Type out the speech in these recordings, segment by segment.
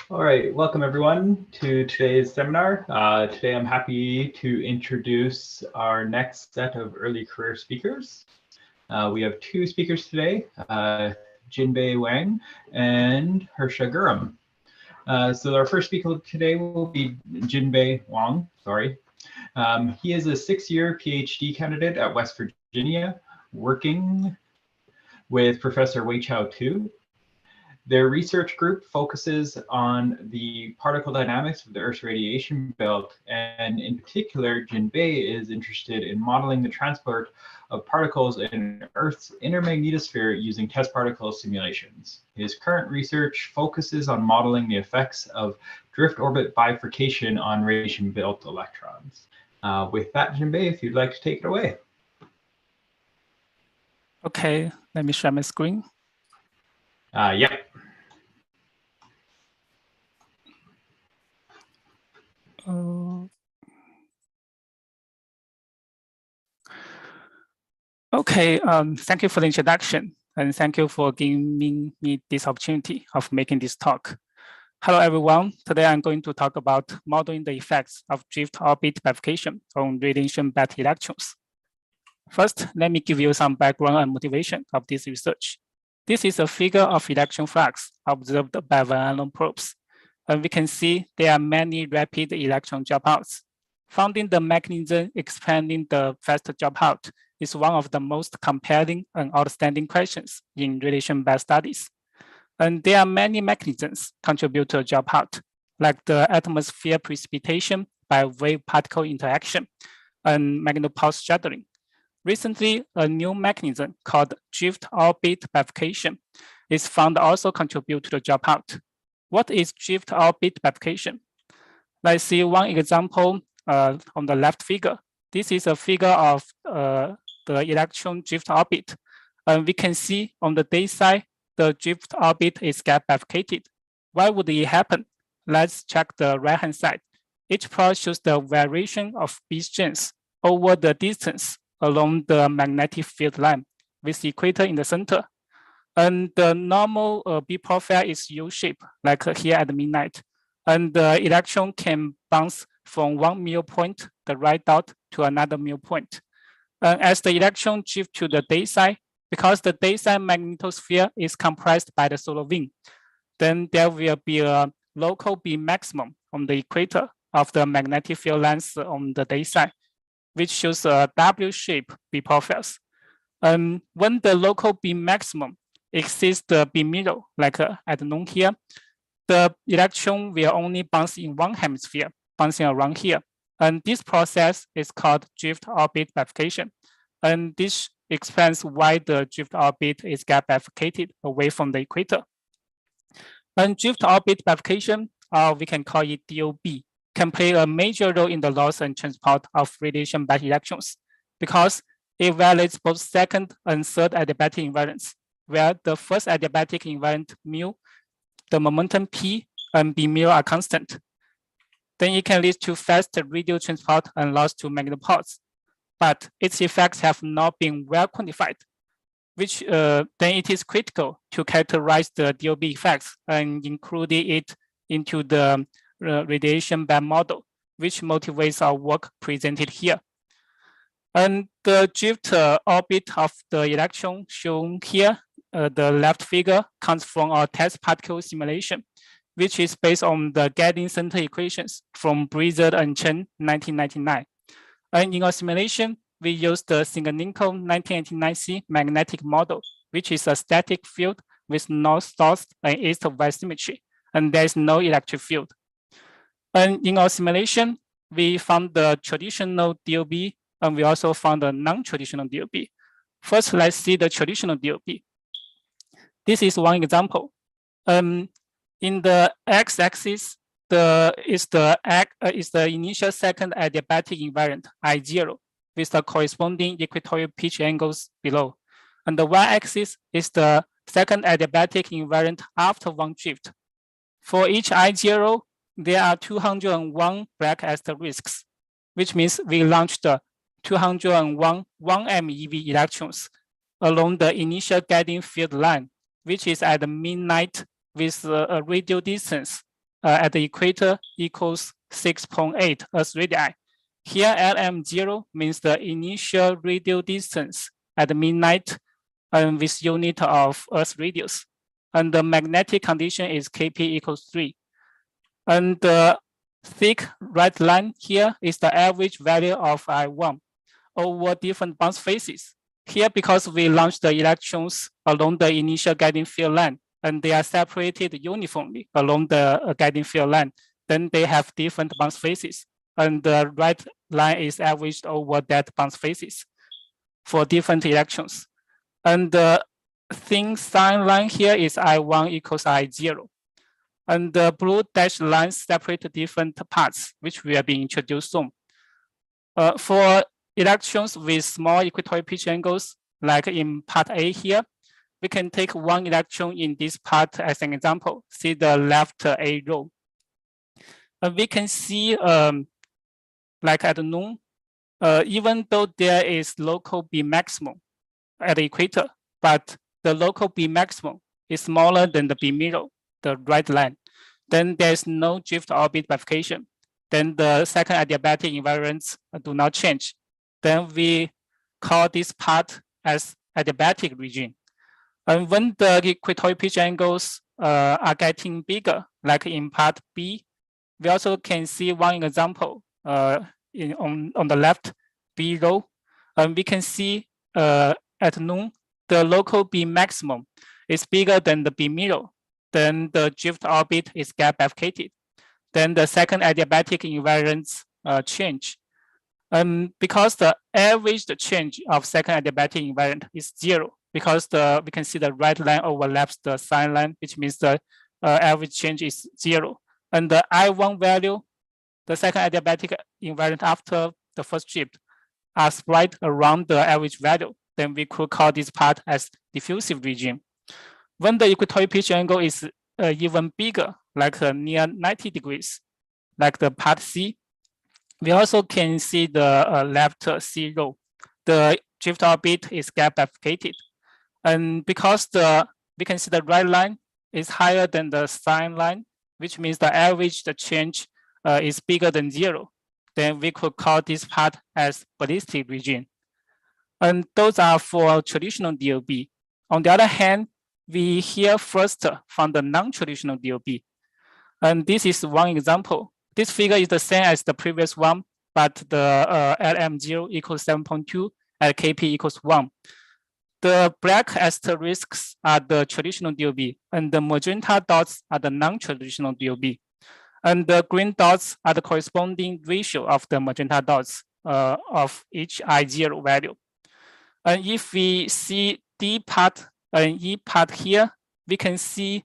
All right, welcome everyone to today's seminar. Today I'm happy to introduce our next set of early career speakers. We have two speakers today, Jinbei Huang and Harsha Gurram. So our first speaker today will be Jinbei Huang, sorry. He is a 6-year PhD candidate at West Virginia, working with Professor Wei Chao Tu. Their research group focuses on the particle dynamics of the Earth's radiation belt, and in particular, Jinbei is interested in modeling the transport of particles in Earth's inner magnetosphere using test particle simulations. His current research focuses on modeling the effects of drift orbit bifurcation on radiation belt electrons. With that, Jinbei, if you'd like to take it away. Okay, let me share my screen. Yep. Okay, thank you for the introduction, and thank you for giving me this opportunity of making this talk. Hello, everyone. Today, I'm going to talk about modeling the effects of drift orbit bifurcation on radiation belt electrons. First, let me give you some background and motivation of this research. This is a figure of electron flux observed by Van Allen probes. And we can see there are many rapid electron dropouts. Finding the mechanism explaining the fast dropout is one of the most compelling and outstanding questions in radiation belt studies. And there are many mechanisms contribute to a dropout, like the atmosphere precipitation by wave-particle interaction and magnetopause shuttling. Recently, a new mechanism called drift orbit bifurcation is found also contribute to the dropout. What is drift orbit bifurcation? Let's see one example on the left figure. This is a figure of the electron drift orbit. And we can see on the day side, the drift orbit is gap bifurcated. Why would it happen? Let's check the right-hand side. Each plot shows the variation of B strengths over the distance along the magnetic field line with the equator in the center. And the normal B profile is U-shaped, like here at midnight. And the electron can bounce from one mu point, the right dot, to another mu point. And as the electron drift to the day side, because the day side magnetosphere is compressed by the solar wind, then there will be a local B maximum on the equator of the magnetic field lines on the day side, which shows a W-shaped B profiles. And when the local B maximum exceeds the B middle, like at known here, the electron will only bounce in one hemisphere, bouncing around here. And this process is called drift orbit bifurcation. And this explains why the drift orbit is gap bifurcated away from the equator. And drift orbit bifurcation, we can call it DOB, can play a major role in the loss and transport of radiation belt electrons because it violates both second and third adiabatic invariants, where the first adiabatic invariant mu, the momentum P and B mu are constant. Then it can lead to fast radial transport and loss to magnetopods. But its effects have not been well quantified, which then it is critical to characterize the DOB effects and include it into the radiation belt model, which motivates our work presented here. And the drift orbit of the electron shown here, the left figure, comes from our test particle simulation, which is based on the guiding center equations from Brizard and Chen 1999. And in our simulation, we used the Singaninko 1989C magnetic model, which is a static field with north-south and east-west symmetry, and there is no electric field. And in our simulation, we found the traditional DOB, and we also found the non-traditional DOB. First, let's see the traditional DOB. This is one example. In the x-axis, is the initial second adiabatic invariant I0 with the corresponding equatorial pitch angles below. And the y-axis is the second adiabatic invariant after one drift. For each I0, there are 201 black asterisks, which means we launched 201 1 MeV electrons along the initial guiding field line, which is at midnight with a radial distance at the equator equals 6.8 Earth radii. Here LM0 means the initial radial distance at midnight with unit of Earth radius. And the magnetic condition is Kp equals 3. And the thick red line here is the average value of I1 over different bounce phases. Here, because we launched the electrons along the initial guiding field line, and they are separated uniformly along the guiding field line, then they have different bounce phases. And the red line is averaged over that bounce phases for different electrons. And the thin sign line here is I1 equals I0. And the blue dashed lines separate different parts, which will be introduced soon. For electrons with small equatorial pitch angles, like in part A here, we can take one electron in this part as an example. See the left A row. We can see, like at noon, even though there is local B maximum at the equator, but the local B maximum is smaller than the B middle, the right line, then there's no drift orbit bifurcation. Then the second adiabatic invariants do not change. Then we call this part as adiabatic region. And when the equatorial pitch angles are getting bigger, like in part B, we also can see one example on the left, B row. And we can see at noon, the local B maximum is bigger than the B middle. Then the drift orbit is gap bifurcated. Then the second adiabatic invariants change. Because the average change of second adiabatic invariant is 0, because we can see the red line overlaps the sign line, which means the average change is 0. And the I1 value, the second adiabatic invariant after the first drift, are spread around the average value. Then we could call this part as diffusive region. When the equatorial pitch angle is even bigger, like near 90 degrees, like the part C, we also can see the left C row. The drift orbit is gap bifurcated. And because we can see the right line is higher than the sign line, which means the average change is bigger than 0, then we could call this part as ballistic region. And those are for traditional DOB. On the other hand, we hear first from the non-traditional DOB. And this is one example. This figure is the same as the previous one, but the LM0 equals 7.2 and Kp equals 1. The black asterisks are the traditional DOB, and the magenta dots are the non-traditional DOB. And the green dots are the corresponding ratio of the magenta dots of each I0 value. And if we see D part and E part here, we can see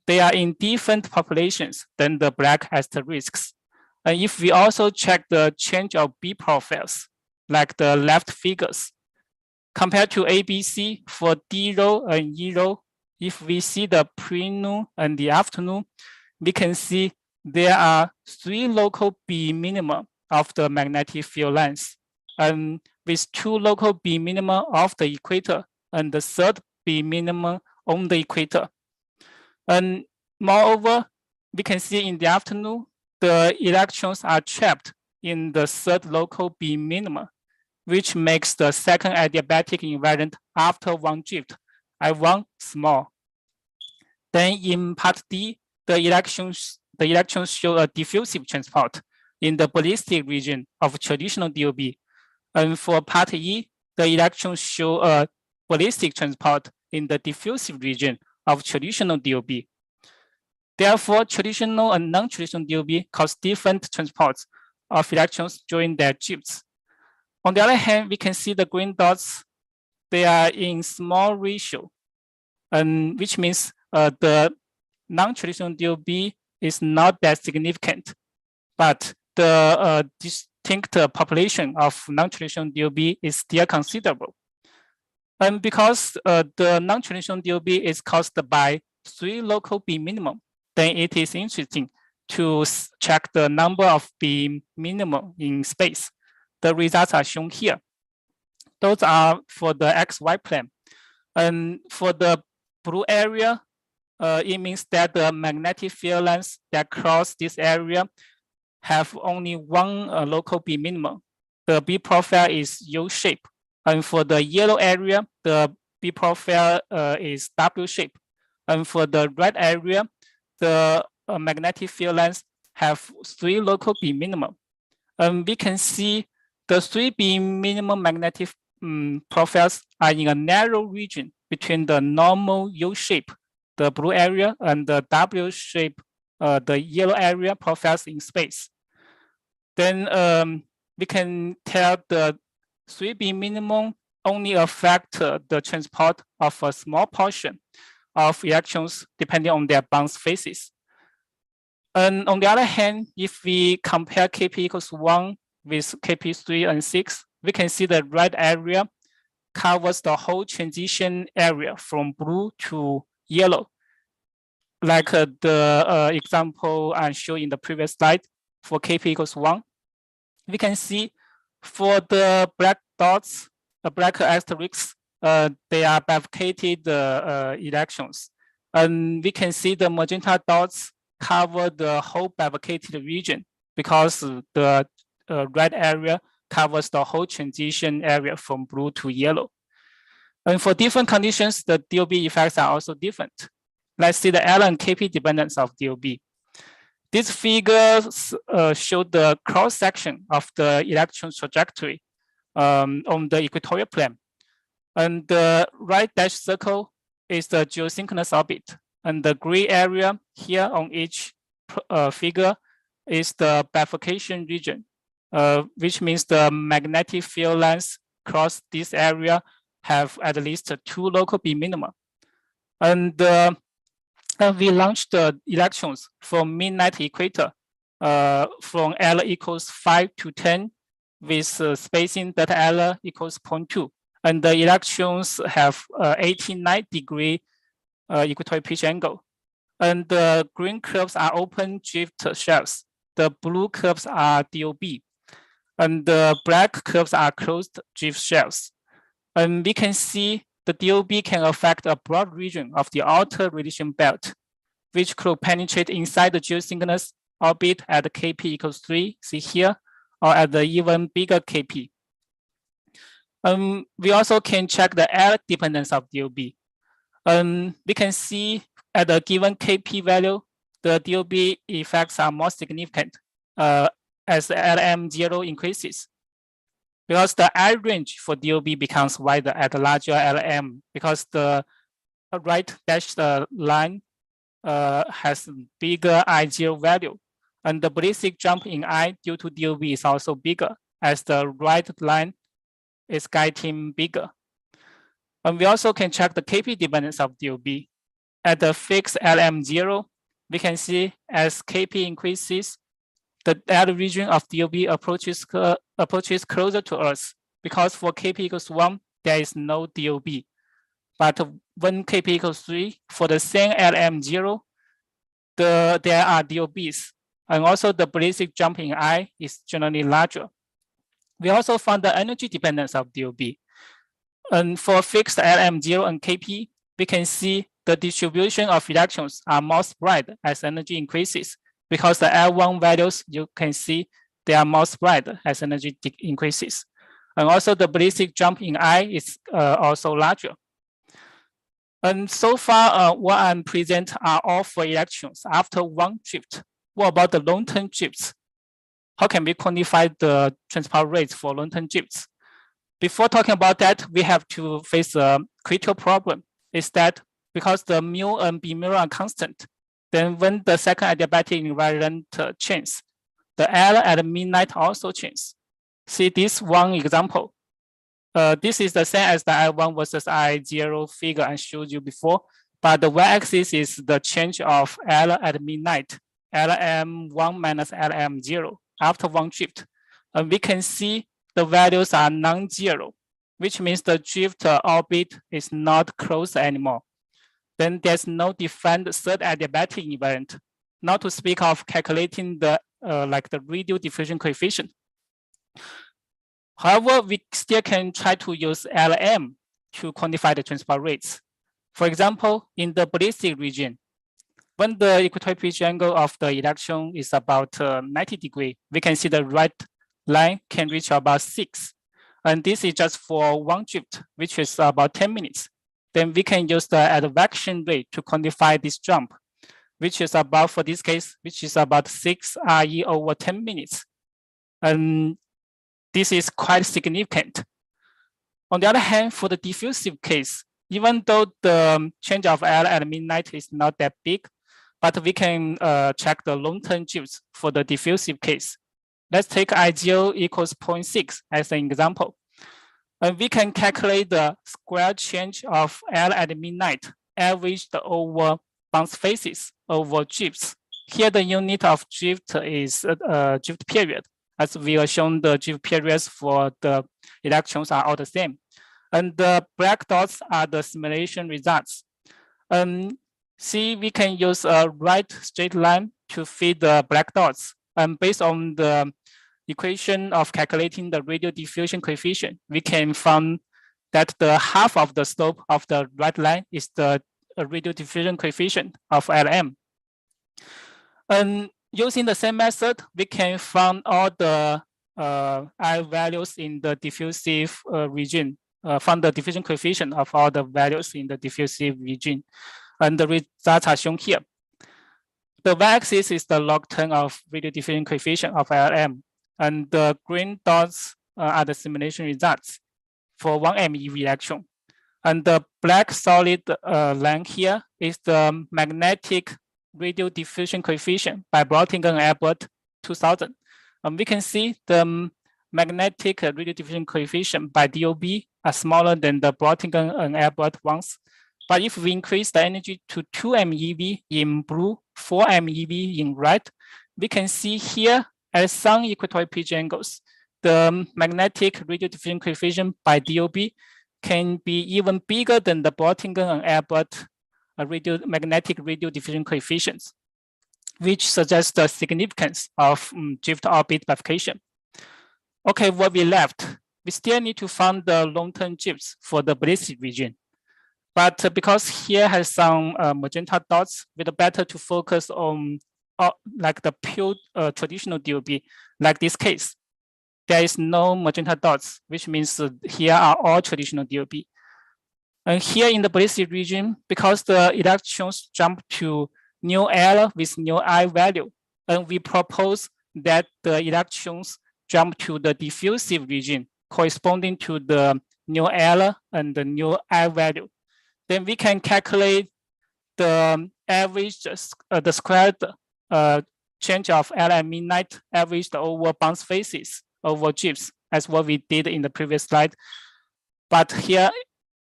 they are in different populations than the black asterisks. And if we also check the change of B profiles, like the left figures, compared to ABC for D row and E row, if we see the pre-noon and the afternoon, we can see there are 3 local B minima of the magnetic field lines, and with 2 local B minima off the equator and the third B minima on the equator. And moreover, we can see in the afternoon, the electrons are trapped in the third local B minima, which makes the second adiabatic invariant after one drift, I1 small. Then in part D, the electrons show a diffusive transport in the ballistic region of traditional DOB. And for part E, the electrons show a ballistic transport in the diffusive region of traditional DOB. Therefore, traditional and non-traditional DOB cause different transports of electrons during their drifts. On the other hand, we can see the green dots, they are in small ratio, and which means the non-traditional DOB is not that significant, but the distinct population of non-traditional DOB is still considerable. And because the non-traditional DOB is caused by 3 local B minimum, then it is interesting to check the number of B minimum in space. The results are shown here. Those are for the XY plane. And for the blue area, it means that the magnetic field lines that cross this area have only one local B minimum. The B profile is U-shaped. And for the yellow area, the B profile is W-shaped. And for the red area, the magnetic field lines have 3 local B minimum. And we can see the 3 B minimum magnetic profiles are in a narrow region between the normal U-shape, the blue area, and the W-shape, the yellow area profiles in space. Then we can tell the 3B minimum only affect the transport of a small portion of electrons depending on their bounce phases. And on the other hand, if we compare Kp equals 1 with Kp 3 and 6, we can see the red area covers the whole transition area from blue to yellow. Like the example I showed in the previous slide for Kp equals 1. We can see for the black dots, black asterisks, they are bifurcated electrons. And we can see the magenta dots cover the whole bifurcated region because the red area covers the whole transition area from blue to yellow. And for different conditions, the DOB effects are also different. Let's see the L and Kp dependence of DOB. These figures show the cross-section of the electron trajectory on the equatorial plane. And the right dashed circle is the geosynchronous orbit. And the gray area here on each figure is the bifurcation region, which means the magnetic field lines across this area have at least 2 local B minima. And we launched the electrons from midnight equator from L equals 5 to 10 with spacing that L equals 0.2. And the electrons have 89-degree equatorial pitch angle. And the green curves are open drift shells. The blue curves are DOB. And the black curves are closed drift shells. And we can see the DOB can affect a broad region of the outer radiation belt, which could penetrate inside the geosynchronous orbit at Kp equals 3, see here, or at the even bigger Kp. We also can check the L dependence of DOB. We can see at a given Kp value, the DOB effects are more significant as LM0 increases. Because the I range for DOB becomes wider at a larger LM because the right dashed line has bigger I0 value. And the ballistic jump in I due to DOB is also bigger as the right line is getting bigger. And we also can check the Kp dependence of DOB. At the fixed LM0, we can see as Kp increases, the L region of DOB approaches closer to Earth because for Kp equals 1, there is no DOB. But when Kp equals 3, for the same LM0, there are DOBs. And also the ballistic jump in I is generally larger. We also found the energy dependence of DOB. And for fixed LM0 and Kp, we can see the distribution of electrons are more spread as energy increases because the L1 values, you can see they are more spread as energy increases. And also the ballistic jump in I is also larger. And so far, what I'm present are all for electrons after one drift. What about the long-term drifts? How can we quantify the transport rates for long-term drifts? Before talking about that, we have to face a critical problem. Is that because the mu and B mirror are constant, then when the second adiabatic invariant changes, the L at midnight also changes. See this one example. This is the same as the I1 versus I0 figure I showed you before, but the y-axis is the change of L at midnight, LM1 minus LM0 after one drift. And we can see the values are non-zero, which means the drift orbit is not closed anymore. Then there's no defined third adiabatic invariant, not to speak of calculating the like the radial diffusion coefficient. However, we still can try to use LM to quantify the transport rates. For example, in the ballistic region, when the equatorial pitch angle of the electron is about 90 degrees, we can see the right line can reach about 6. And this is just for one drift, which is about 10 minutes. Then we can use the advection rate to quantify this jump, which is about, for this case, which is about 6 RE over 10 minutes. And this is quite significant. On the other hand, for the diffusive case, even though the change of L at midnight is not that big, but we can check the long-term drifts for the diffusive case. Let's take ideal equals 0.6 as an example. And we can calculate the square change of L at midnight averaged over bounce phases over drifts. Here the unit of drift is drift period. As we are shown, the drift periods for the electrons are all the same. And the black dots are the simulation results. See, we can use a right straight line to feed the black dots. And based on the equation of calculating the radial diffusion coefficient, we can find that the half of the slope of the right line is the radial diffusion coefficient of Lm. And using the same method, we can find all the I values in the diffusive region, find the diffusion coefficient of all the values in the diffusive region. And the results are shown here. The y-axis is the log term of radial diffusion coefficient of Lm. And the green dots are the simulation results for 1 MeV electron. And the black solid line here is the magnetic radial diffusion coefficient by Boynting and Albert 2000. We can see the magnetic radial diffusion coefficient by DOB are smaller than the Boynting and Albert ones. But if we increase the energy to 2 MeV in blue, 4 MeV in red, we can see here at some equatorial pitch angles, the magnetic radial diffusion coefficient by DOB can be even bigger than the Boynting and Albert magnetic radial diffusion coefficients, which suggests the significance of drift orbit bifurcation. Okay, what we left, we still need to find the long-term drifts for the ballistic region. But because here has some magenta dots, it's better to focus on like the pure traditional DOB, like this case. There is no magenta dots, which means here are all traditional DOB. And here in the ballistic region, because the electrons jump to new L with new I value, and we propose that the electrons jump to the diffusive region corresponding to the new L and the new I value. Then we can calculate the average, the squared change of L at midnight averaged over bounce phases over drifts, as what we did in the previous slide. But here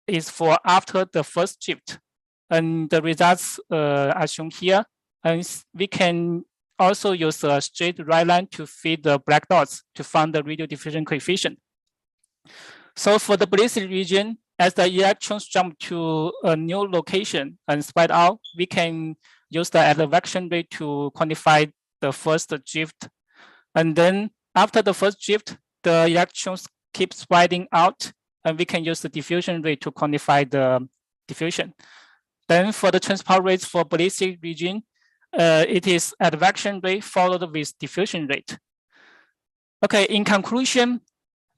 is for after the first drift. And the results are shown here. And we can also use a straight right line to feed the black dots to find the radial diffusion coefficient. So for the ballistic region, as the electrons jump to a new location and spread out, we can use the advection rate to quantify the first drift. And then after the first drift, the electrons keep spreading out, and we can use the diffusion rate to quantify the diffusion. Then for the transport rates for ballistic region, it is advection rate followed with diffusion rate. Okay, in conclusion,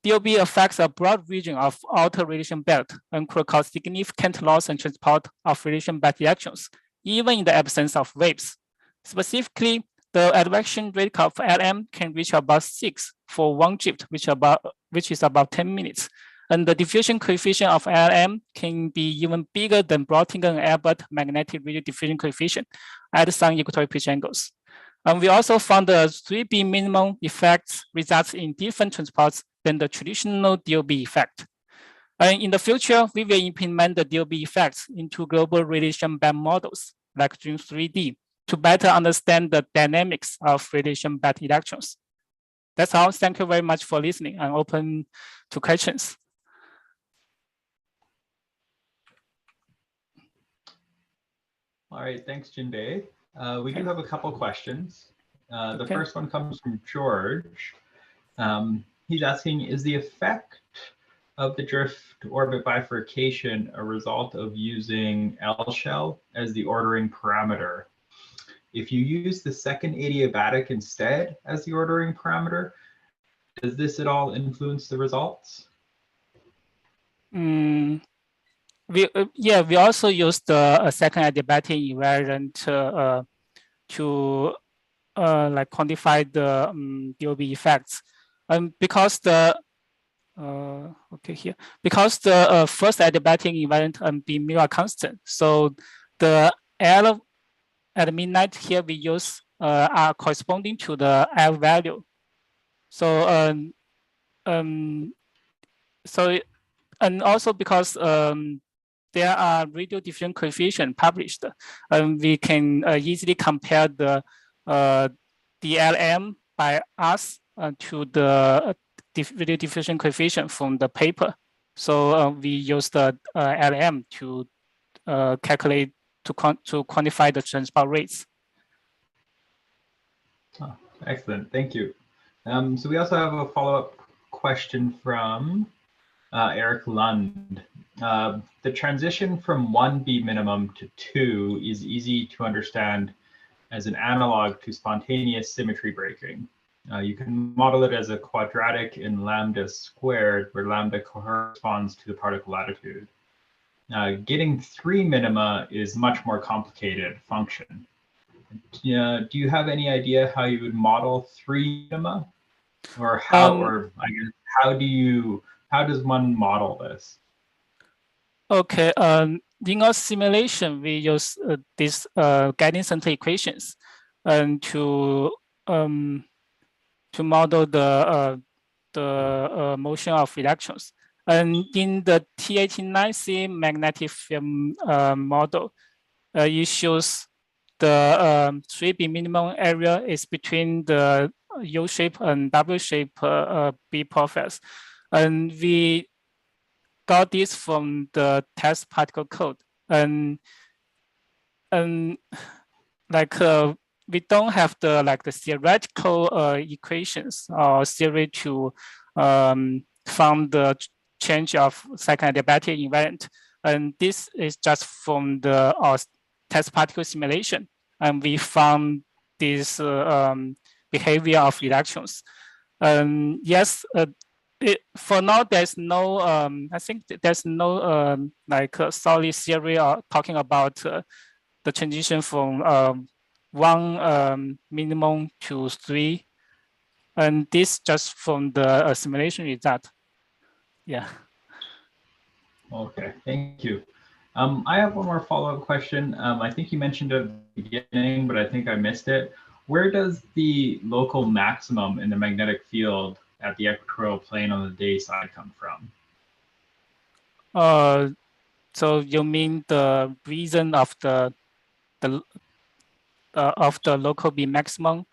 DOB affects a broad region of outer radiation belt and could cause significant loss and transport of radiation belt electrons, even in the absence of waves. Specifically, the advection rate of Lm can reach about 6 for one drift, which is about 10 minutes. And the diffusion coefficient of Lm can be even bigger than Boynting and Albert magnetic radial diffusion coefficient at some equatorial pitch angles. And we also found the 3B minimum effects results in different transports than the traditional DOB effect. And in the future, we will implement the DOB effects into global radiation band models like Dream 3D to better understand the dynamics of radiation band electrons. That's all. Thank you very much for listening. I'm open to questions. All right, thanks, Jinbei. We do have a couple questions. The first one comes from George. He's asking, is the effect of the drift orbit bifurcation a result of using L shell as the ordering parameter? if you use the second adiabatic instead as the ordering parameter, does this at all influence the results? We also use the second adiabatic invariant to like quantify the DOB effects, and because the because the first adiabatic invariant and B mu are constant, so the L at midnight here we use are corresponding to the L value. So and also because there are radial diffusion coefficient published, we can easily compare the DLM by us to the radial diffusion coefficient from the paper. So we use the LM to calculate to quantify the transport rates. Oh, excellent, thank you. So we also have a follow-up question from Eric Lund. The transition from 1B minimum to 2 is easy to understand as an analog to spontaneous symmetry breaking. You can model it as a quadratic in lambda squared, where lambda corresponds to the particle latitude. Getting 3 minima is much more complicated function. Do you have any idea how you would model 3 minima, or how, or I guess how does one model this? Okay, in our simulation, we use these guiding center equations and to model the motion of electrons. And in the T89C magnetic field model, it shows the 3B minimum area is between the U-shape and W-shape B profiles. And we got this from the test particle code. And like we don't have the theoretical equations or theory to found the change of second adiabatic invariant. And this is just from the test particle simulation. And we found this behavior of electrons. Yes, for now, there's no, I think there's no solid theory talking about the transition from 1 minimum to 3. And this just from the simulation result. Yeah. Okay, thank you. I have one more follow-up question. I think you mentioned it at the beginning, but I think I missed it. Where does the local maximum in the magnetic field at the equatorial plane on the day side come from? So you mean the reason of the local B maximum?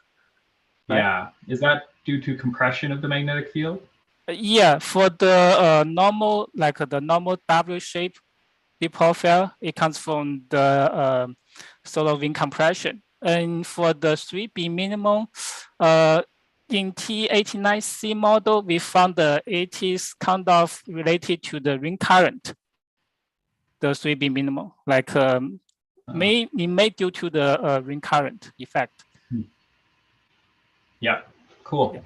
Right? Yeah, is that due to compression of the magnetic field? Yeah, for the normal, like the normal W shape B profile, it comes from the solar wind compression. And for the 3B minimum, in T89C model, we found it is kind of related to the ring current, the 3B minimum, like it may due to the ring current effect. Yeah, cool.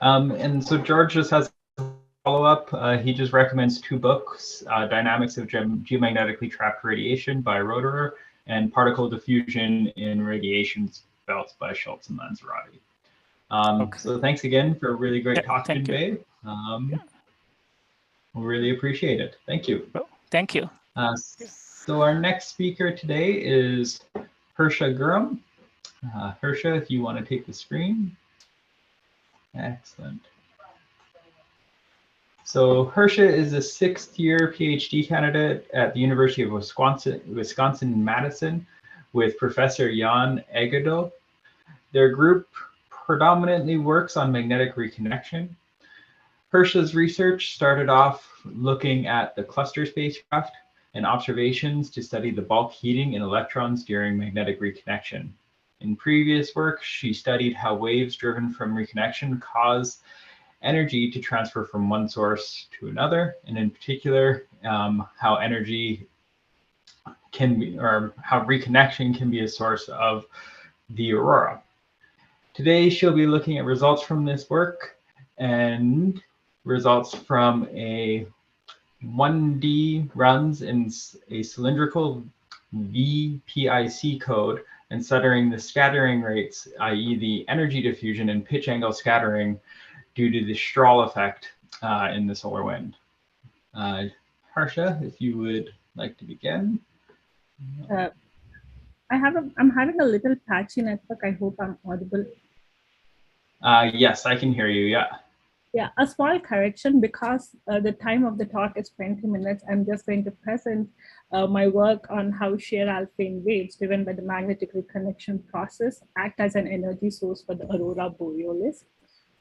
And so George just has a follow-up. He just recommends 2 books, Dynamics of Geomagnetically Trapped Radiation by Roederer and Particle Diffusion in Radiation Belts by Schultz and Lanzarote. Okay. So thanks again for a really great talk, Jinbei. We really appreciate it. Thank you. Thank you. So our next speaker today is Harsha Gurram. Harsha, if you want to take the screen. Excellent. So Harsha is a 6th-year PhD candidate at the University of Wisconsin-Madison with Professor Jan Eggedal. Their group predominantly works on magnetic reconnection. Harsha's research started off looking at the cluster spacecraft and observations to study the bulk heating in electrons during magnetic reconnection. In previous work, she studied how waves driven from reconnection cause energy to transfer from one source to another, and in particular, how energy can be, or how reconnection can be a source of the Aurora. Today, she'll be looking at results from this work and results from a 1D runs in a cylindrical VPIC code and studying the scattering rates, i.e. the energy diffusion and pitch angle scattering due to the Strahl effect in the solar wind. Harsha, if you would like to begin. I'm having a little patchy network. I hope I'm audible. Yes, I can hear you, yeah. Yeah, a small correction because the time of the talk is 20 minutes. I'm just going to present my work on how shear Alfvén waves driven by the magnetic reconnection process act as an energy source for the Aurora Borealis.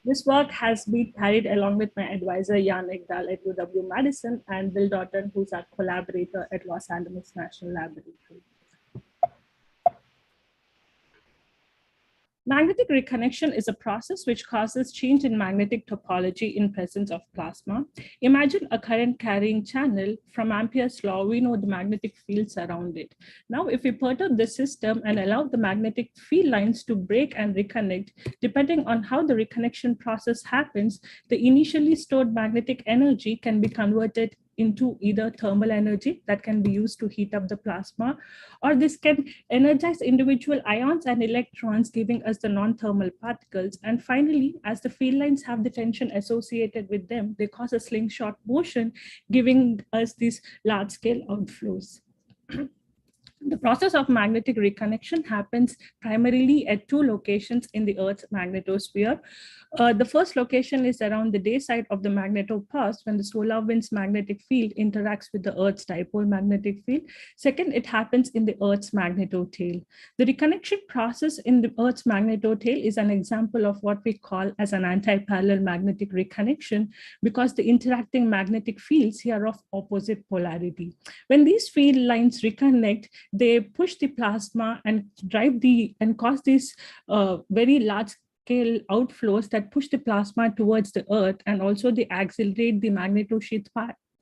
This work has been carried along with my advisor, Yannick Dahl at UW-Madison and Bill Doughton, who's our collaborator at Los Alamos National Laboratory. Magnetic reconnection is a process which causes change in magnetic topology in presence of plasma. Imagine a current carrying channel. From Ampere's law, we know the magnetic fields around it. Now, if we perturb the system and allow the magnetic field lines to break and reconnect, depending on how the reconnection process happens, the initially stored magnetic energy can be converted into either thermal energy that can be used to heat up the plasma, or this can energize individual ions and electrons, giving us the non-thermal particles. And finally, as the field lines have the tension associated with them, they cause a slingshot motion, giving us these large-scale outflows. The process of magnetic reconnection happens primarily at two locations in the Earth's magnetosphere. The first location is around the day side of the magnetopause when the solar wind's magnetic field interacts with the Earth's dipole magnetic field. Second, it happens in the Earth's magnetotail. The reconnection process in the Earth's magnetotail is an example of what we call as an anti-parallel magnetic reconnection because the interacting magnetic fields here are of opposite polarity. When these field lines reconnect, they push the plasma and cause these very large scale outflows that push the plasma towards the Earth, and also they accelerate the magnetosheath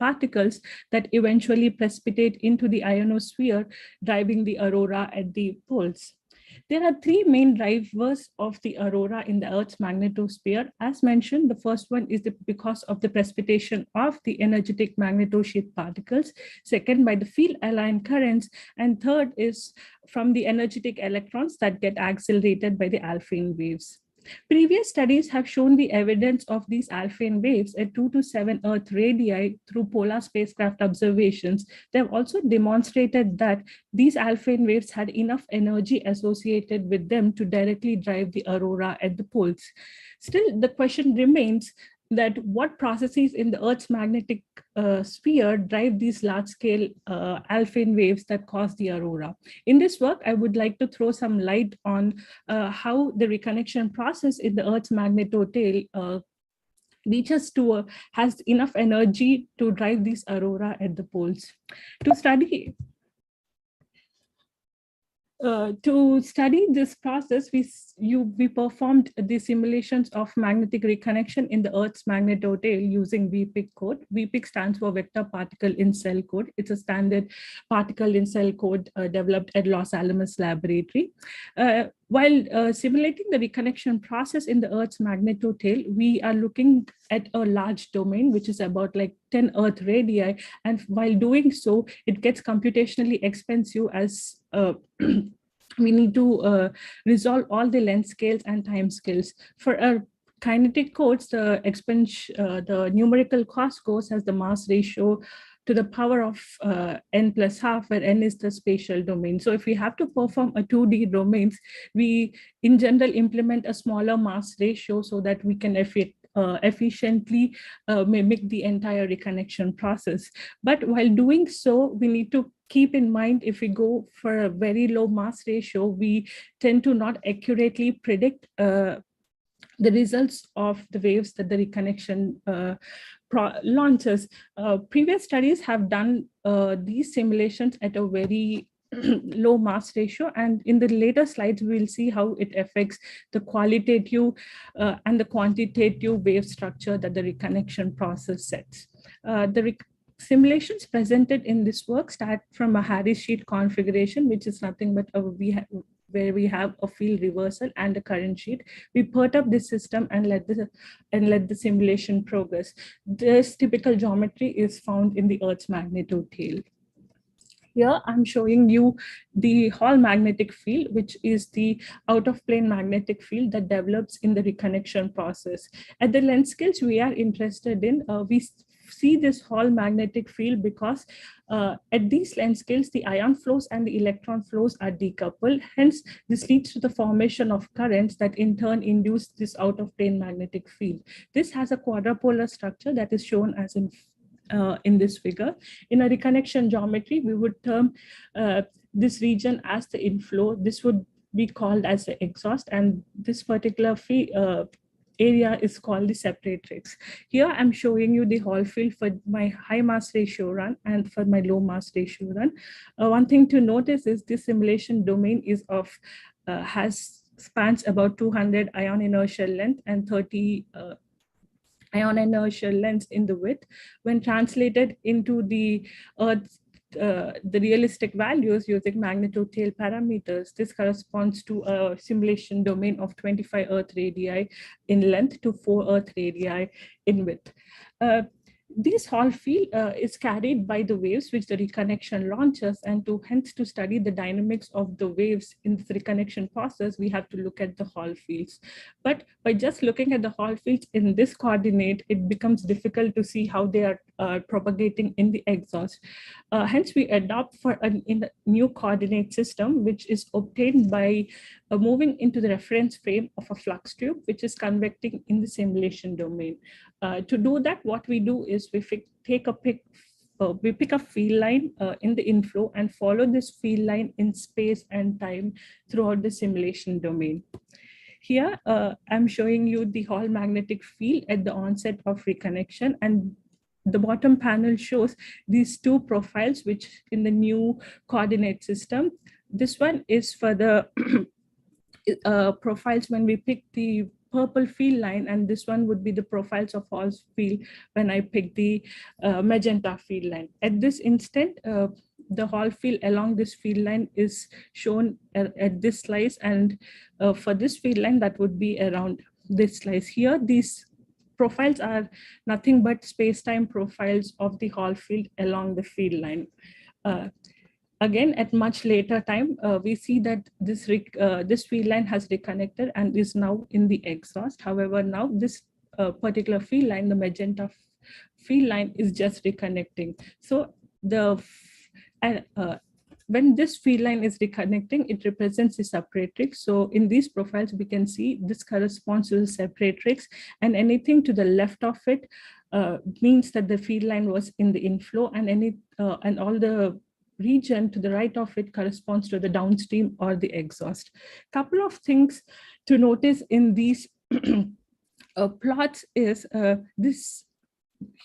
particles that eventually precipitate into the ionosphere, driving the aurora at the poles. There are three main drivers of the aurora in the Earth's magnetosphere. As mentioned, the first one is because of the precipitation of the energetic magnetosheath particles. Second, by the field-aligned currents. And third is from the energetic electrons that get accelerated by the Alfvén waves. Previous studies have shown the evidence of these Alfvén waves at 2 to 7 Earth radii through polar spacecraft observations. They have also demonstrated that these Alfvén waves had enough energy associated with them to directly drive the aurora at the poles. Still, the question remains that what processes in the Earth's magnetic sphere drive these large-scale Alfvén waves that cause the aurora. In this work, I would like to throw some light on how the reconnection process in the Earth's magnetotail has enough energy to drive these aurora at the poles. To study this process, we performed the simulations of magnetic reconnection in the Earth's magnetotail using VPIC code. VPIC stands for Vector Particle in Cell Code. It's a standard particle in cell code developed at Los Alamos Laboratory. While simulating the reconnection process in the Earth's magnetotail, we are looking at a large domain, which is about like 10 Earth radii. And while doing so, it gets computationally expensive as we need to resolve all the length scales and time scales. For our kinetic codes, the numerical cost goes as the mass ratio to the power of n plus half, where n is the spatial domain. So if we have to perform a 2D domains, we in general implement a smaller mass ratio so that we can efficiently mimic the entire reconnection process. But while doing so, we need to keep in mind, if we go for a very low mass ratio, we tend to not accurately predict the results of the waves that the reconnection launches. Previous studies have done these simulations at a very low mass ratio, and in the later slides we'll see how it affects the qualitative and the quantitative wave structure that the reconnection process sets. The simulations presented in this work start from a Harris sheet configuration, which is nothing but a where we have a field reversal and a current sheet. We perturb this system and let the simulation progress. This typical geometry is found in the Earth's magnitude tail. Here, I'm showing you the Hall magnetic field, which is the out-of-plane magnetic field that develops in the reconnection process. At the length scales we are interested in, we see this Hall magnetic field because at these length scales, the ion flows and the electron flows are decoupled. Hence, this leads to the formation of currents that in turn induce this out-of-plane magnetic field. This has a quadrupolar structure that is shown as in this figure. In a reconnection geometry, we would term this region as the inflow. This would be called as the exhaust, and this particular area is called the separatrix. Here I'm showing you the Hall field for my high mass ratio run and for my low mass ratio run. One thing to notice is this simulation domain is spans about 200 ion inertial length and 30 ion inertial length in the width. When translated into the Earth's the realistic values using magnitude tail parameters, this corresponds to a simulation domain of 25 Earth radii in length to 4 Earth radii in width. This Hall field is carried by the waves which the reconnection launches, and hence to study the dynamics of the waves in the reconnection process, we have to look at the Hall fields. But by just looking at the Hall fields in this coordinate, it becomes difficult to see how they are propagating in the exhaust. Hence, we adopt in a new coordinate system, which is obtained by moving into the reference frame of a flux tube, which is convecting in the simulation domain. To do that, what we do is we pick a field line in the inflow and follow this field line in space and time throughout the simulation domain. Here, I'm showing you the Hall magnetic field at the onset of reconnection, and the bottom panel shows these two profiles, which in the new coordinate system. This one is for the profiles when we pick the purple field line, and this one would be the profiles of Hall's field when I pick the magenta field line. At this instant, the Hall field along this field line is shown at this slice, and for this field line, that would be around this slice here. These profiles are nothing but space-time profiles of the Hall field along the field line. Again, at much later time, we see that this field line has reconnected and is now in the exhaust. However, now this particular field line, the magenta field line, is just reconnecting. So when this field line is reconnecting, it represents the separatrix. So in these profiles, we can see this corresponds to the separatrix, and anything to the left of it means that the field line was in the inflow, and all the region to the right of it corresponds to the downstream or the exhaust. Couple of things to notice in these plots is this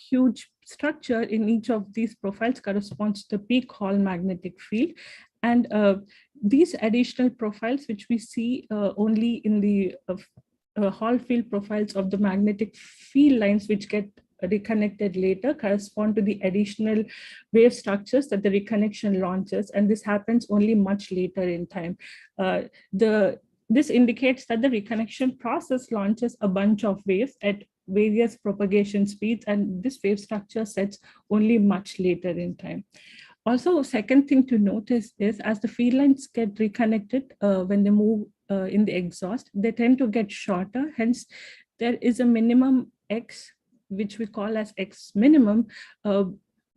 huge structure in each of these profiles corresponds to the peak Hall magnetic field, and these additional profiles which we see only in the Hall field profiles of the magnetic field lines which get reconnected later correspond to the additional wave structures that the reconnection launches, and this happens only much later in time. This indicates that the reconnection process launches a bunch of waves at various propagation speeds, and this wave structure sets only much later in time. Also, second thing to notice is as the field lines get reconnected when they move in the exhaust, they tend to get shorter. Hence, there is a minimum X, which we call as X minimum,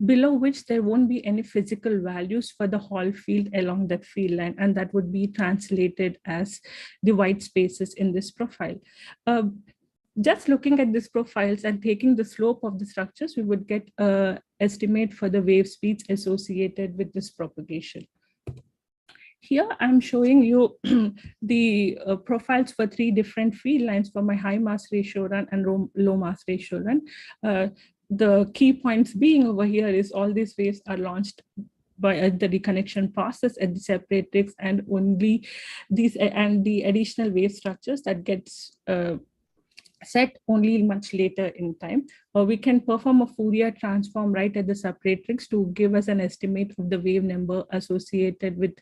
below which there won't be any physical values for the Hall field along that field line, and that would be translated as the white spaces in this profile. Just looking at these profiles and taking the slope of the structures, we would get an estimate for the wave speeds associated with this propagation. Here, I'm showing you the profiles for 3 different field lines for my high mass ratio run and low mass ratio run. The key points being over here is all these waves are launched by the reconnection process at the separatrix, and only these and the additional wave structures that gets set only much later in time. We can perform a Fourier transform right at the separatrix to give us an estimate of the wave number associated with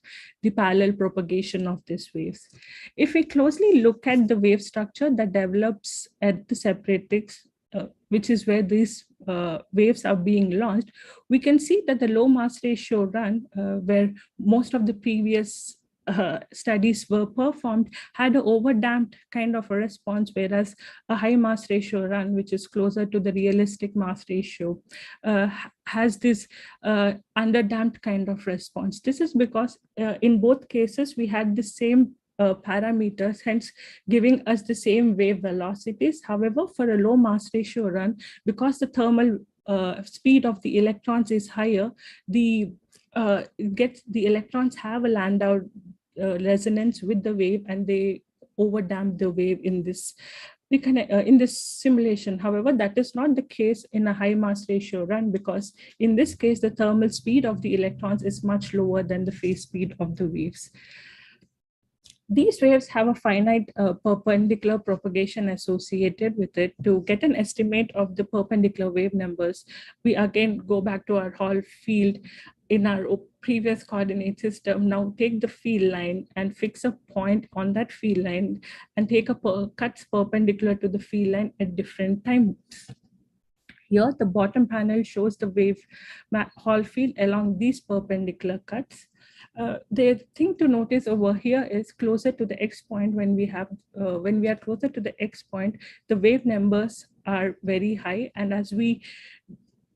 the parallel propagation of these waves. If we closely look at the wave structure that develops at the separatrix, which is where these waves are being launched, we can see that the low mass ratio run, where most of the previous studies were performed, had an overdamped kind of a response, whereas a high mass ratio run, which is closer to the realistic mass ratio, has this underdamped kind of response. This is because in both cases, we had the same parameters, hence giving us the same wave velocities. However, for a low mass ratio run, because the thermal speed of the electrons is higher, the electrons have a Landau resonance with the wave, and they overdamp the wave in this simulation. However, that is not the case in a high mass ratio run, because in this case, the thermal speed of the electrons is much lower than the phase speed of the waves. These waves have a finite perpendicular propagation associated with it. To get an estimate of the perpendicular wave numbers, we again go back to our Hall field in our previous coordinate system. Now take the field line and fix a point on that field line and take a cuts perpendicular to the field line at different times. Here, the bottom panel shows the wave Hall field along these perpendicular cuts. The thing to notice over here is closer to the X point, when we are closer to the X point, the wave numbers are very high. And as we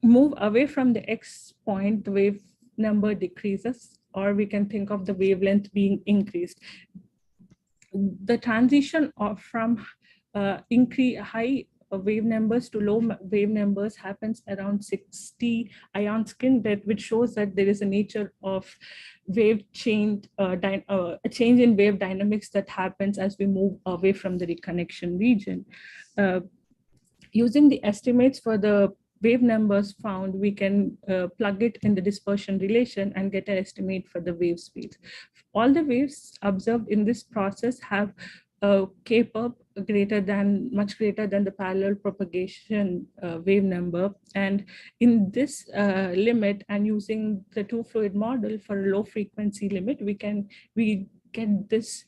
move away from the X point, the wave number decreases, or we can think of the wavelength being increased. The transition from high wave numbers to low wave numbers happens around 60 ion skin depth, which shows that there is a nature of wave change, a change in wave dynamics that happens as we move away from the reconnection region. Using the estimates for the wave numbers found, we can plug it in the dispersion relation and get an estimate for the wave speed. All the waves observed in this process have Kp much greater than the parallel propagation wave number. And in this limit, and using the two fluid model for a low frequency limit, we get this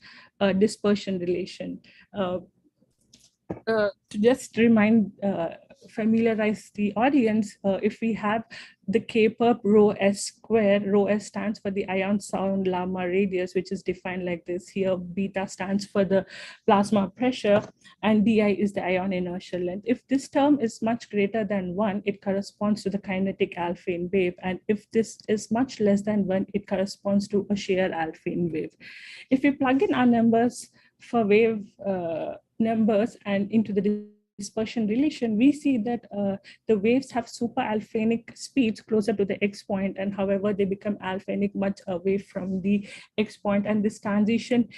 dispersion relation. To just familiarize the audience, if we have the Kp rho s square, rho s stands for the ion sound llama radius, which is defined like this. Here, beta stands for the plasma pressure, and di is the ion inertial length. If this term is much greater than 1, it corresponds to the kinetic Alfvén wave. And if this is much less than 1, it corresponds to a shear Alfvén wave. If we plug in our numbers for wave numbers and into the dispersion relation, we see that the waves have super Alfvénic speeds closer to the X point, and however, they become Alfvénic much away from the X point. And this transition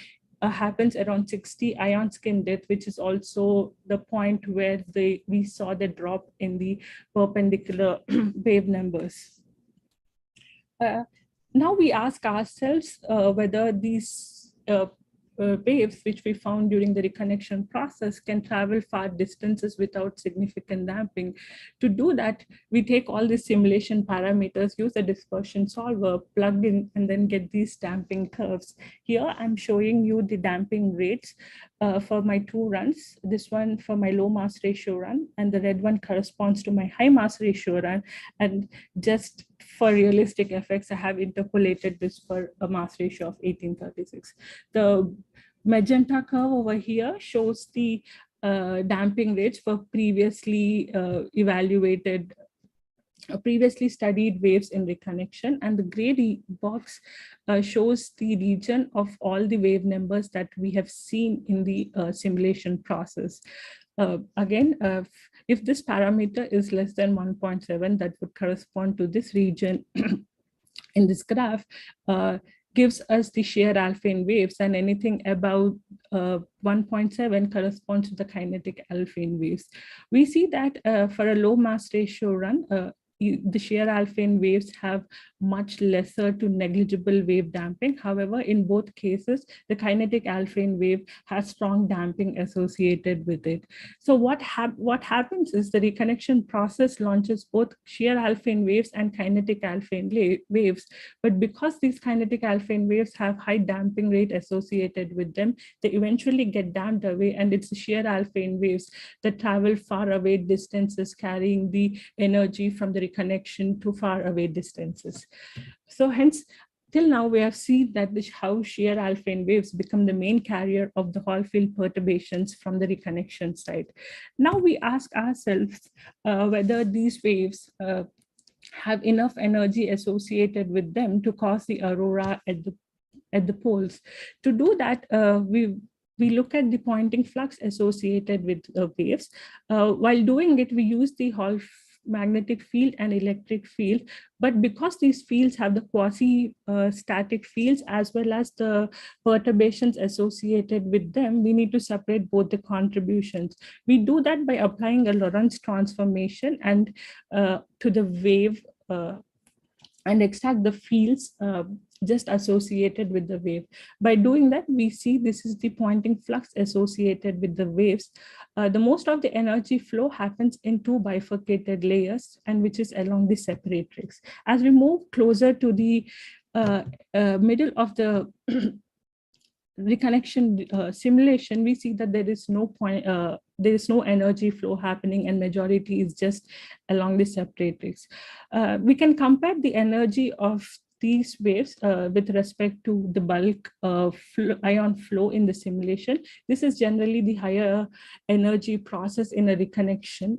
happens around 60 ion skin depth, which is also the point where we saw the drop in the perpendicular wave numbers. Now we ask ourselves whether these waves, which we found during the reconnection process, can travel far distances without significant damping. To do that, we take all the simulation parameters, use a dispersion solver, plug in, and then get these damping curves. Here, I'm showing you the damping rates for my two runs. This one for my low mass ratio run, and the red one corresponds to my high mass ratio run. And just for realistic effects, I have interpolated this for a mass ratio of 1836. The magenta curve over here shows the damping rates for previously previously studied waves in reconnection, and the gray box shows the region of all the wave numbers that we have seen in the simulation process. Again, if this parameter is less than 1.7, that would correspond to this region in this graph, gives us the shear Alfvén waves, and anything above 1.7 corresponds to the kinetic Alfvén waves. We see that for a low mass ratio run, the shear Alfvén waves have much lesser to negligible wave damping. However, in both cases, the kinetic Alfvén wave has strong damping associated with it. So what happens is the reconnection process launches both shear Alfvén waves and kinetic Alfvén waves. But because these kinetic Alfvén waves have high damping rate associated with them, they eventually get damped away, and it's the shear Alfvén waves that travel far away distances, carrying the energy from the reconnection to far away distances. So hence, till now, we have seen that how shear Alfvén waves become the main carrier of the Hall field perturbations from the reconnection side. Now we ask ourselves whether these waves have enough energy associated with them to cause the aurora at the poles. To do that, we look at the Poynting flux associated with the waves. While doing it, we use the Hall magnetic field and electric field, but because these fields have the quasi-static fields as well as the perturbations associated with them, we need to separate both the contributions. We do that by applying a Lorentz transformation and to the wave and extract the fields just associated with the wave. By doing that, we see this is the Poynting flux associated with the waves. The most of the energy flow happens in two bifurcated layers, and which is along the separatrix. As we move closer to the middle of the reconnection simulation, we see that there is no energy flow happening, and majority is just along the separatrix. We can compare the energy of these waves with respect to the bulk ion flow in the simulation. This is generally the higher energy process in a reconnection.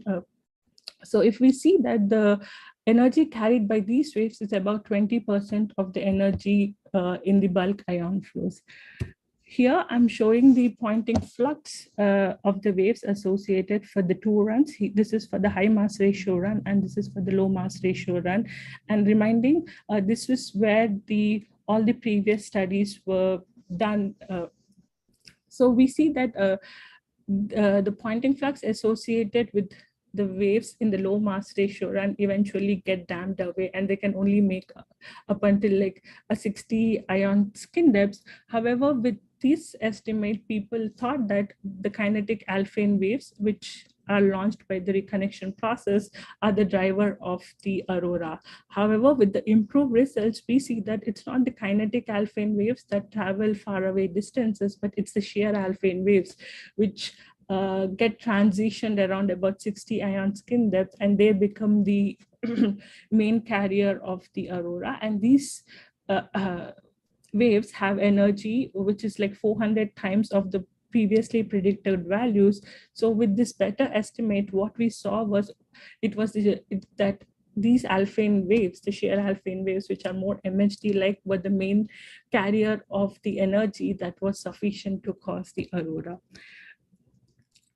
So if we see that the energy carried by these waves is about 20% of the energy in the bulk ion flows. Here, I'm showing the Poynting flux of the waves associated for the two runs. This is for the high mass ratio run, and this is for the low mass ratio run. And reminding, this is where all the previous studies were done. So we see that the Poynting flux associated with the waves in the low mass ratio run eventually get damped away, and they can only make up until like a 60 ion skin depths. However, with this estimate, people thought that the kinetic Alfvén waves, which are launched by the reconnection process, are the driver of the aurora. However, with the improved results, we see that it's not the kinetic Alfvén waves that travel far away distances, but it's the shear Alfvén waves, which get transitioned around about 60 ion skin depth, and they become the main carrier of the aurora. And these waves have energy which is like 400 times of the previously predicted values. So with this better estimate, what we saw was that these Alfvén waves, the shear Alfvén waves, which are more MHD-like, were the main carrier of the energy that was sufficient to cause the aurora.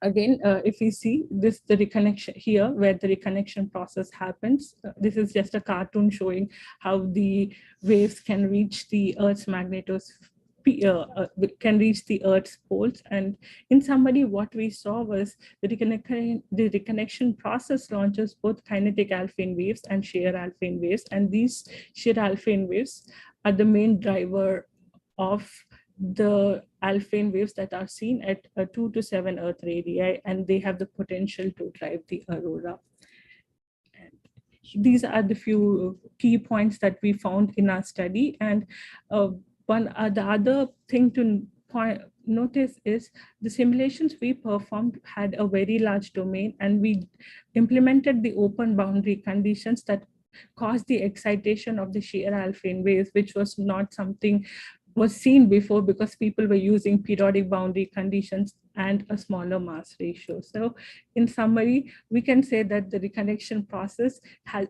Again, if we see this, the reconnection here, where the reconnection process happens, this is just a cartoon showing how the waves can reach the Earth's can reach the Earth's poles. And in summary, what we saw was the reconnection process launches both kinetic Alfvén waves and shear Alfvén waves. And these shear Alfvén waves are the main driver of the Alfvén waves that are seen at 2 to 7 Earth radii, and they have the potential to drive the aurora. And these are the few key points that we found in our study. And the other thing to notice is the simulations we performed had a very large domain, and we implemented the open boundary conditions that caused the excitation of the shear Alfvén waves, which was not something was seen before, because people were using periodic boundary conditions and a smaller mass ratio. So in summary, we can say that the reconnection process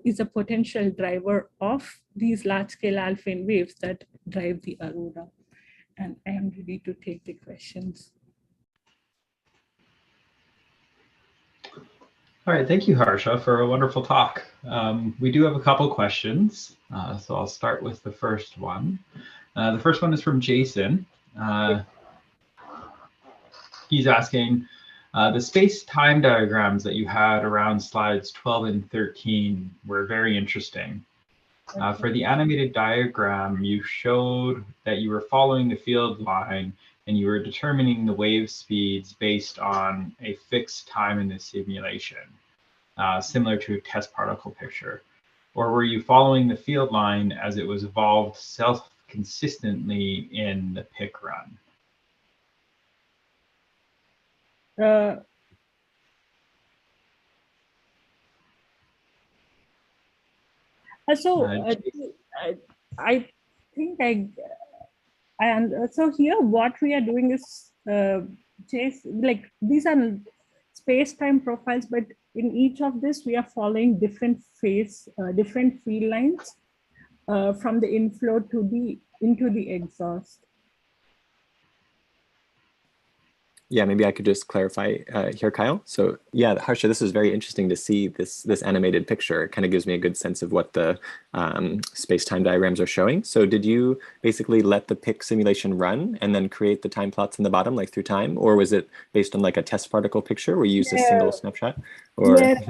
is a potential driver of these large-scale Alfvén waves that drive the aurora. And I am ready to take the questions. All right, thank you, Harsha, for a wonderful talk. We do have a couple questions, so I'll start with the first one. The first one is from Jason. He's asking, The space-time diagrams that you had around slides 12 and 13 were very interesting. For the animated diagram, you showed that you were following the field line and you were determining the wave speeds based on a fixed time in the simulation, similar to a test particle picture. Or were you following the field line as it was evolved self-consistently in the PIC run? I think so here what we are doing is like these are space-time profiles, but in each of this we are following different different field lines from the inflow to into the exhaust. Yeah, maybe I could just clarify here, Kyle. So yeah, Harsha, this is very interesting to see this animated picture. It kind of gives me a good sense of what the space-time diagrams are showing. So did you basically let the PIC simulation run and then create the time plots in the bottom, like through time? Or was it based on like a test particle picture where you used a single snapshot? Or... Yeah,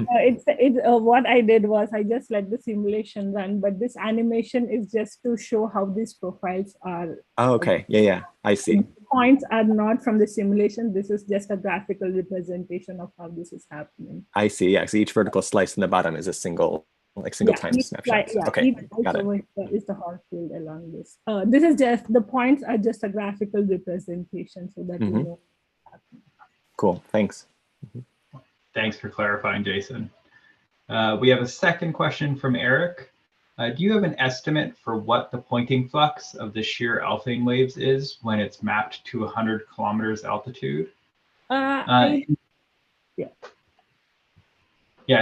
what I did was I just let the simulation run, but this animation is just to show how these profiles are. Oh, okay. Yeah, I see. Points are not from the simulation. This is just a graphical representation of how this is happening. I see. Yeah, so each vertical slice in the bottom is a single time snapshot. Okay, got it. Is the Hall field along this. This is just, the points are just a graphical representation so that you know what's happening. Cool, thanks. Thanks for clarifying, Jason. We have a second question from Eric. Do you have an estimate for what the Poynting flux of the shear Alfvén waves is when it's mapped to 100 kilometers altitude? Yeah,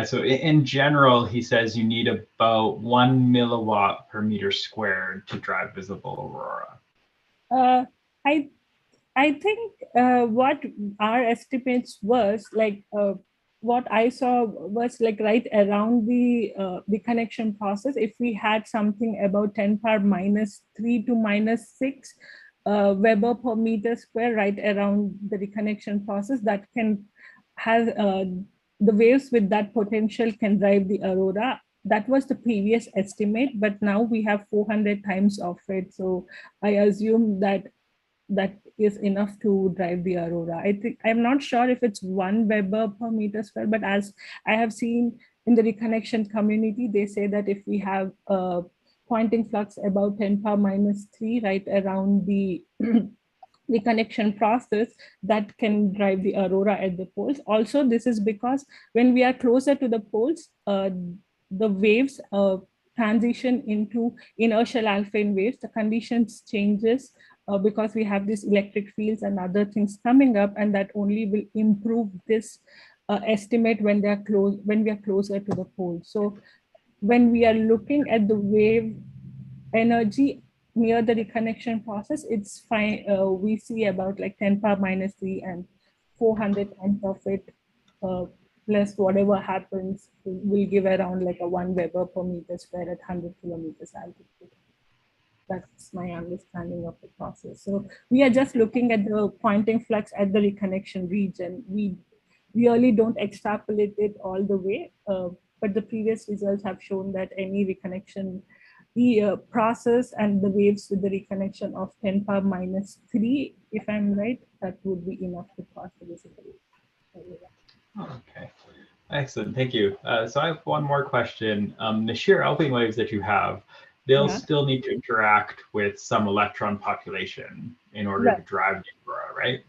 so in general, he says you need about 1 milliwatt per meter squared to drive visible aurora. I think what our estimates was like, what I saw was like right around the reconnection process. If we had something about 10 power minus 3 to minus 6 Weber per meter square right around the reconnection process, that can have the waves with that potential can drive the aurora. That was the previous estimate, but now we have 400 times of it. So I assume that is enough to drive the aurora. I'm not sure if it's 1 Weber per meter square, but as I have seen in the reconnection community, they say that if we have a Poynting flux about 10 power minus 3 right around the reconnection process, that can drive the aurora at the poles. Also, this is because when we are closer to the poles, the waves transition into inertial Alfvén waves. The conditions changes because we have these electric fields and other things coming up, and that only will improve this estimate when we are closer to the pole. So when we are looking at the wave energy near the reconnection process, it's fine. We see about like 10 power minus 3 and 400 times of it plus whatever happens will give around like a 1 Weber per meter square at 100 kilometers altitude. That's my understanding of the process. So we are just looking at the Poynting flux at the reconnection region. We really don't extrapolate it all the way, but the previous results have shown that any reconnection, the process and the waves with the reconnection of 10 power minus 3, if I'm right, that would be enough to cause the visibility. Okay, excellent, thank you. So I have one more question. The shear Alfvén waves that you have, they'll still need to interact with some electron population in order to drive the aurora, right?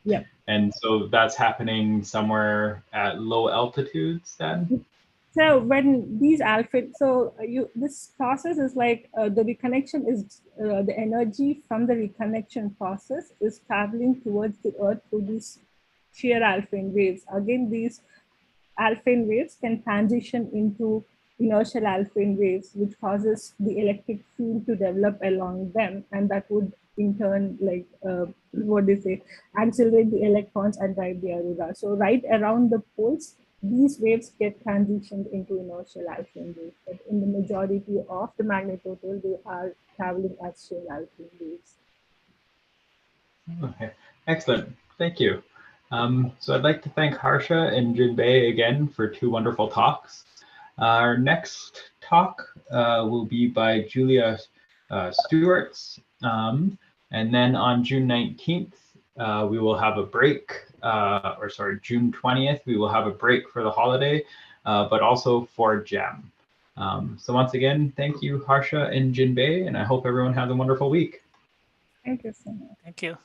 Yeah. And so that's happening somewhere at low altitudes then? So when these Alfvén, so this process is like the reconnection is the energy from the reconnection process is traveling towards the Earth through these shear Alfvén waves. Again, these Alfvén waves can transition into inertial Alfvén waves, which causes the electric field to develop along them, and that would in turn like accelerate the electrons and drive the aurora. So right around the poles, these waves get transitioned into inertial Alfvén waves, but in the majority of the magnetotal, they are traveling as shear Alfvén waves. Okay, excellent. Thank you. So I'd like to thank Harsha and Jinbei again for 2 wonderful talks. Our next talk will be by Julia Stewarts. And then on June 19th, we will have a break, or sorry, June 20th, we will have a break for the holiday, but also for GEM. So once again, thank you, Harsha and Jinbei, and I hope everyone has a wonderful week. Thank you so much. Thank you.